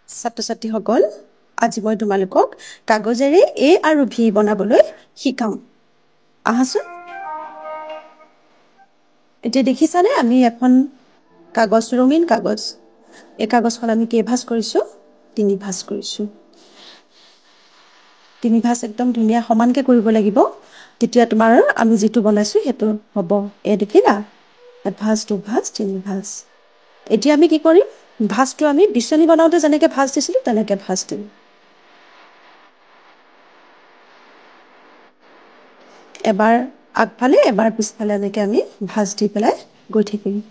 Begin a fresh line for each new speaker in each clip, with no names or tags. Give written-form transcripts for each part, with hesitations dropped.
ছাত্ৰ-ছাত্ৰীসকল, আজি মই তোমালোকক কাগজেৰে এ আৰু ভি বনাবলৈ শিকাম। আহাচোন। এতিয়া দেখিছানে আমি এখন কাগজ, ৰঙীন কাগজ। এই কাগজখন আমি কেইভাঁজ কৰিছোঁ? 3 ভাঁজ কৰিছোঁ। 3 ভাঁজ একদম ধুনীয়া সমানকৈ কৰিব লাগিব। তেতিয়া তোমাৰ আমি যিটো বনাইছোঁ সেইটো হ'ব। এই দেখিলা? 1 ভাঁজ, 2 ভাঁজ, 3 ভাঁজ। এতিয়া আমি কি কৰিম? ভাঁজটো আমি বিচনী বনাওঁতে যেনেকৈ ভাঁজ দিছিলোঁ তেনেকৈ ভাঁজ দিম। এবাৰ আগফালে এবাৰ পিছফালে এনেকৈ আমি ভাঁজ দি পেলাই গৈ থাকিম।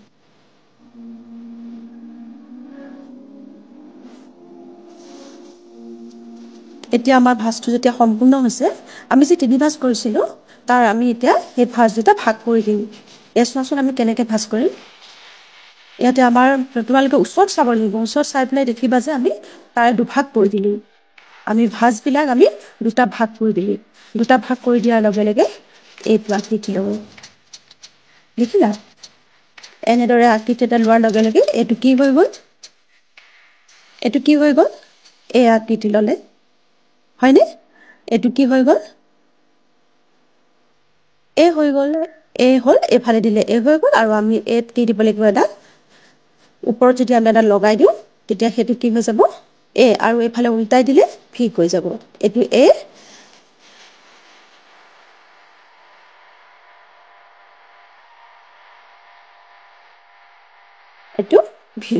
এতিয়া আমাৰ ভাঁজটো যেতিয়া সম্পূৰ্ণ হৈছে, আমি যে 3 ভাঁজ কৰিছিলোঁ তাৰ আমি এতিয়া সেই ভাঁজ দুটা ভাগ কৰি দিম। এই চোৱাচোন আমি কেনেকৈ ভাঁজ কৰিম। ইয়াতে আমাৰ তোমালোকে ওচৰত চাব লাগিব। ওচৰত চাই পেলাই দেখিবা যে আমি তাৰে দুভাগ কৰি দিলোঁ। আমি ভাঁজবিলাক আমি 2টা ভাগ কৰি দিলোঁ। 2টা ভাগ কৰি দিয়াৰ লগে লগে এইটো আকৃতি ল'ব। দেখিলা? এনেদৰে আকৃতি এটা লোৱাৰ লগে লগে এইটো কি হৈ গ'ল? এইটো কি হৈ গ'ল? এই আকৃতি ল'লে। হয়নে? এইটো কি হৈ গ'ল? এ হৈ গ'ল। এ হ'ল, এইফালে দিলে এ হৈ গ'ল আৰু আমি এত কি দিব লাগিব এডাল? ওপৰত যদি আমি এডাল লগাই দিওঁ তেতিয়া সেইটো কি হৈ যাব? এ আৰু এইফালে উল্টাই দিলে ভি হৈ যাব। এইটো এ, এইটো ভি।